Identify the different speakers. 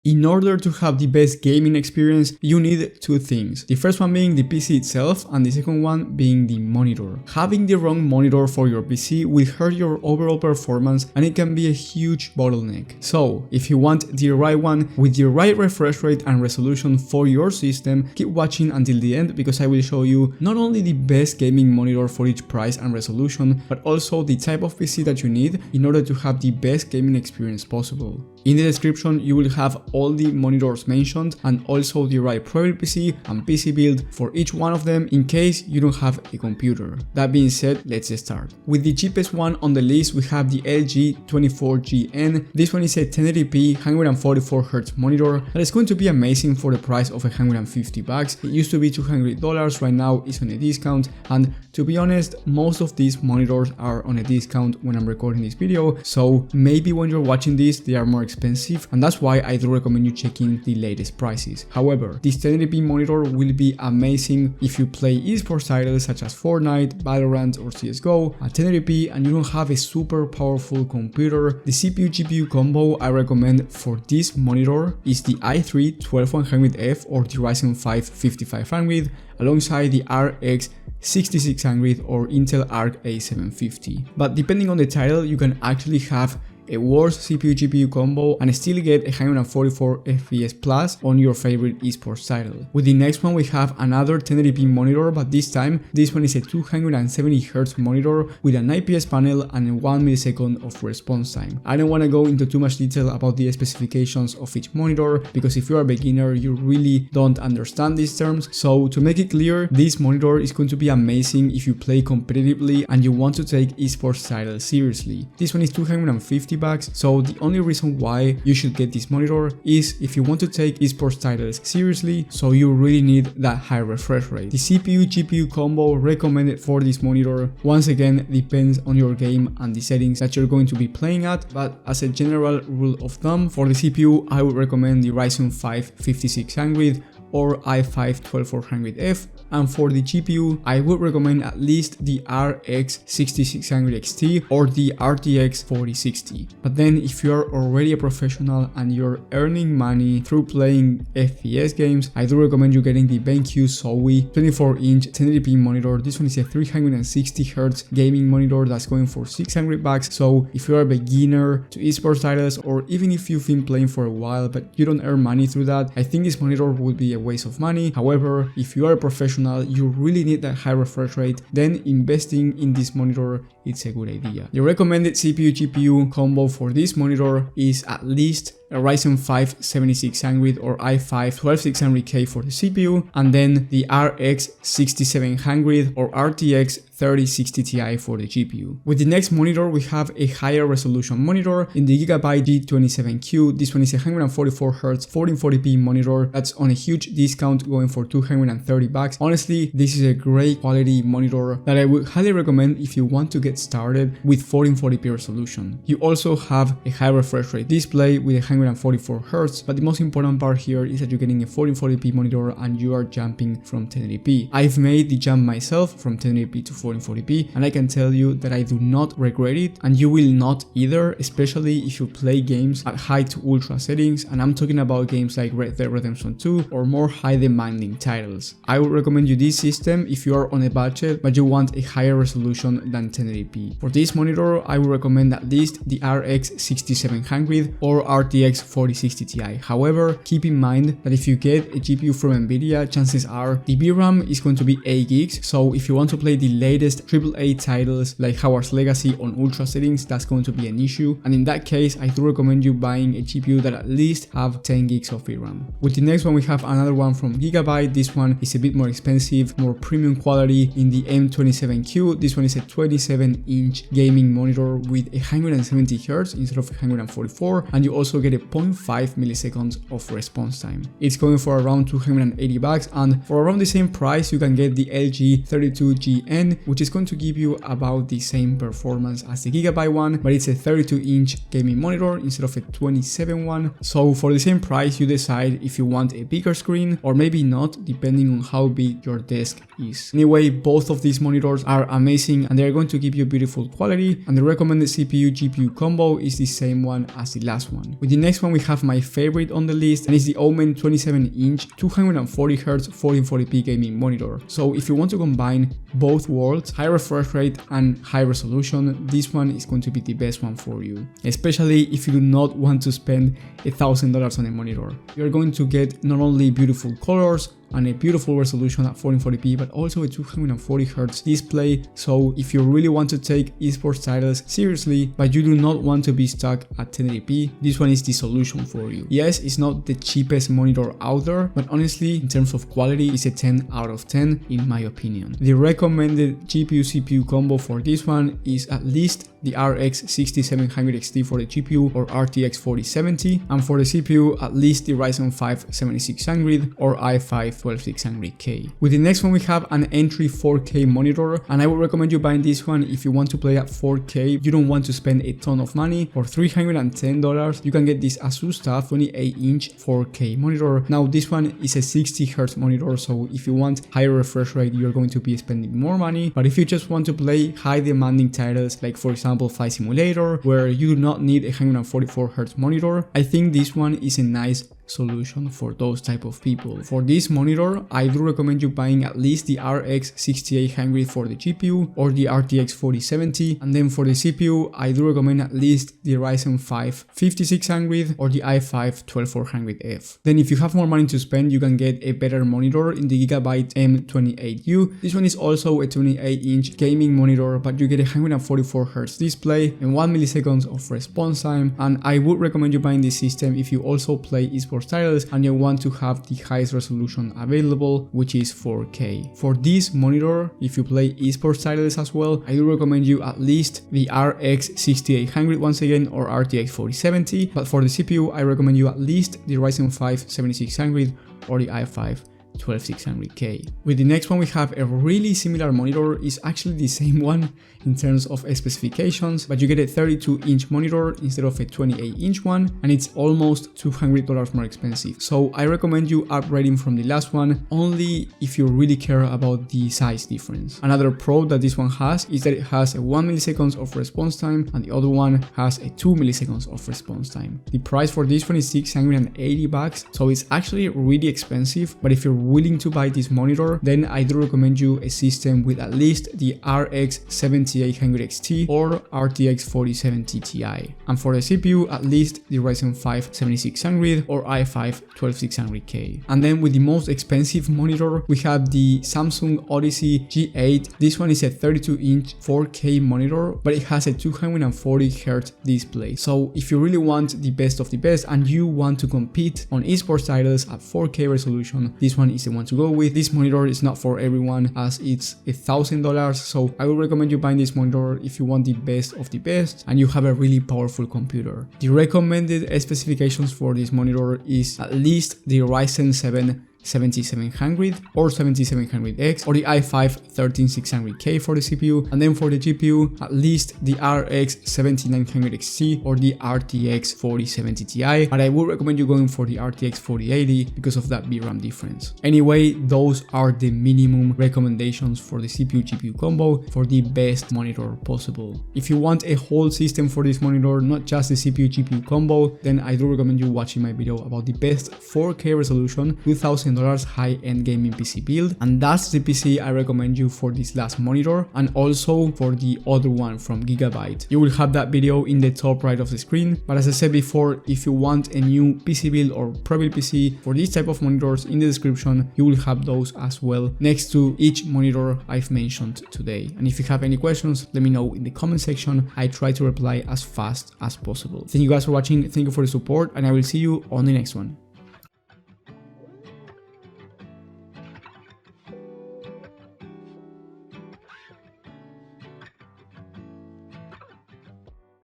Speaker 1: In order to have the best gaming experience, you need two things. The first one being the PC itself and the second one being the monitor. Having the wrong monitor for your PC will hurt your overall performance and it can be a huge bottleneck. So, if you want the right one with the right refresh rate and resolution for your system, keep watching until the end because I will show you not only the best gaming monitor for each price and resolution, but also the type of PC that you need in order to have the best gaming experience possible. In the description you will have all the monitors mentioned and also the right Prebuilt PC and PC build for each one of them in case you don't have a computer. That being said, let's start. With the cheapest one on the list we have the LG 24GN. This one is a 1080p 144Hz monitor that is going to be amazing for the price of $150. It used to be $200, right now it's on a discount, and to be honest, most of these monitors are on a discount when I'm recording this video, so maybe when you're watching this they are more expensive, and that's why I do recommend you checking the latest prices. However, this 1080p monitor will be amazing if you play esports titles such as Fortnite, Valorant or CSGO at 1080p and you don't have a super powerful computer. The CPU-GPU combo I recommend for this monitor is the i3 12100F or the Ryzen 5 5500 alongside the RX 6600 or Intel Arc A750. But depending on the title, you can actually have a worse CPU-GPU combo and still get 144 FPS plus on your favorite esports title. With the next one we have another 1080p monitor, but this time this one is a 270Hz monitor with an IPS panel and a 1 millisecond of response time. I don't want to go into too much detail about the specifications of each monitor because if you are a beginner you really don't understand these terms, so to make it clear, this monitor is going to be amazing if you play competitively and you want to take esports titles seriously. This one is $250, so the only reason why you should get this monitor is if you want to take esports titles seriously, so you really need that high refresh rate. The CPU-GPU combo recommended for this monitor once again depends on your game and the settings that you're going to be playing at, but as a general rule of thumb, for the CPU I would recommend the Ryzen 5 5600 or i5 12400F, and for the GPU I would recommend at least the RX 6600 XT or the RTX 4060. But then if you're already a professional and you're earning money through playing FPS games, I do recommend you getting the BenQ Zowie 24-inch 1080p monitor. This one is a 360Hz gaming monitor that's going for $600, so if you're a beginner to esports titles or even if you've been playing for a while but you don't earn money through that, I think this monitor would be a waste of money. However, if you are a professional, you really need that high refresh rate, then investing in this monitor it's a good idea. The recommended CPU-GPU combo for this monitor is at least a Ryzen 5 7600 or i5 12600K for the CPU, and then the RX 6700 or RTX 3060 Ti for the GPU. With the next monitor we have a higher resolution monitor in the Gigabyte G27Q. This one is a 144Hz 1440p monitor that's on a huge discount going for $230. Honestly, this is a great quality monitor that I would highly recommend if you want to get started with 1440p resolution. You also have a high refresh rate display with 144Hz, but the most important part here is that you're getting a 1440p monitor and you are jumping from 1080p. I've made the jump myself from 1080p to 1440p and I can tell you that I do not regret it, and you will not either, especially if you play games at high to ultra settings, and I'm talking about games like Red Dead Redemption 2 or more high demanding titles. I would recommend you this system if you are on a budget but you want a higher resolution than 1080p. For this monitor I would recommend at least the RX 6700 or RTX 4060 Ti. However, keep in mind that if you get a GPU from Nvidia, chances are the VRAM is going to be 8 gigs, so if you want to play the latest AAA titles like Hogwarts Legacy on ultra settings, that's going to be an issue, and in that case I do recommend you buying a GPU that at least have 10 gigs of VRAM. With the next one we have another one from Gigabyte. This one is a bit more expensive, more premium quality in the M27Q. This one is a 27-inch gaming monitor with 170Hz instead of 144, and you also get a 0.5 milliseconds of response time. It's going for around $280, and for around the same price you can get the LG 32GN, which is going to give you about the same performance as the Gigabyte one, but it's a 32-inch gaming monitor instead of a 27 one. So for the same price you decide if you want a bigger screen or maybe not, depending on how big your desk is. Anyway, both of these monitors are amazing and they're going to give you beautiful quality, and the recommended CPU-GPU combo is the same one as the last one. With the next next one we have my favorite on the list, and it's the Omen 27-inch 240Hz 1440p gaming monitor. So if you want to combine both worlds, high refresh rate and high resolution, this one is going to be the best one for you, especially if you do not want to spend $1,000 on a monitor. You're going to get not only beautiful colors and a beautiful resolution at 1440p, but also a 240Hz display. So if you really want to take esports titles seriously, but you do not want to be stuck at 1080p, this one is the solution for you. Yes, it's not the cheapest monitor out there, but honestly, in terms of quality, it's a 10 out of 10 in my opinion. The recommended GPU-CPU combo for this one is at least the RX 6700 XT for the GPU or RTX 4070, and for the CPU at least the Ryzen 5 7600 or i5 12600K. With the next one we have an entry 4K monitor, and I would recommend you buying this one if you want to play at 4K. You don't want to spend a ton of money. For $310 you can get this Asus TUF 28-inch 4K monitor. Now this one is a 60Hz monitor, so if you want higher refresh rate you're going to be spending more money, but if you just want to play high demanding titles like for example Flight Simulator, where you do not need a 144Hz monitor, I think this one is a nice solution for those type of people. For this monitor, I do recommend you buying at least the RX 6800 for the GPU or the RTX 4070, and then for the CPU, I do recommend at least the Ryzen 5 5600 or the i5 12400F. Then if you have more money to spend, you can get a better monitor in the Gigabyte M28U. This one is also a 28-inch gaming monitor, but you get a 144Hz display and 1 milliseconds of response time, and I would recommend you buying this system if you also play esports titles and you want to have the highest resolution available, which is 4K. For this monitor, if you play esports titles as well, I do recommend you at least the RX 6800 once again or RTX 4070, but for the CPU I recommend you at least the Ryzen 5 7600 or the i5 12600K. With the next one we have a really similar monitor. It's actually the same one in terms of specifications, but you get a 32-inch monitor instead of a 28-inch one, and it's almost $200 more expensive. So I recommend you upgrading from the last one only if you really care about the size difference. Another pro that this one has is that it has a 1 milliseconds of response time and the other one has a 2 milliseconds of response time. The price for this one is $680, so it's actually really expensive, but if you're willing to buy this monitor, then I do recommend you a system with at least the RX 7800 XT or RTX 4070 Ti, and for the CPU at least the Ryzen 5 7600 or i5 12600K. And then with the most expensive monitor we have the Samsung Odyssey G8. This one is a 32-inch 4K monitor, but it has a 240Hz display. So if you really want the best of the best and you want to compete on esports titles at 4K resolution, this one is the one to go with. This monitor is not for everyone as it's $1,000, so I would recommend you buying this monitor if you want the best of the best and you have a really powerful computer. The recommended specifications for this monitor is at least the Ryzen 7 7700 or 7700X or the i5 13600K for the CPU, and then for the GPU at least the RX 7900 XT or the RTX 4070 Ti, but I would recommend you going for the RTX 4080 because of that VRAM difference. Anyway, those are the minimum recommendations for the CPU GPU combo for the best monitor possible. If you want a whole system for this monitor, not just the CPU GPU combo, then I do recommend you watching my video about the best 4K resolution $2,000 high-end gaming PC build, and that's the PC I recommend you for this last monitor and also for the other one from Gigabyte. You will have that video in the top right of the screen, but as I said before, if you want a new PC build or Prebuilt PC for this type of monitors, in the description you will have those as well next to each monitor I've mentioned today. And if you have any questions, let me know in the comment section. I try to reply as fast as possible. Thank you guys for watching, thank you for the support, and I will see you on the next one.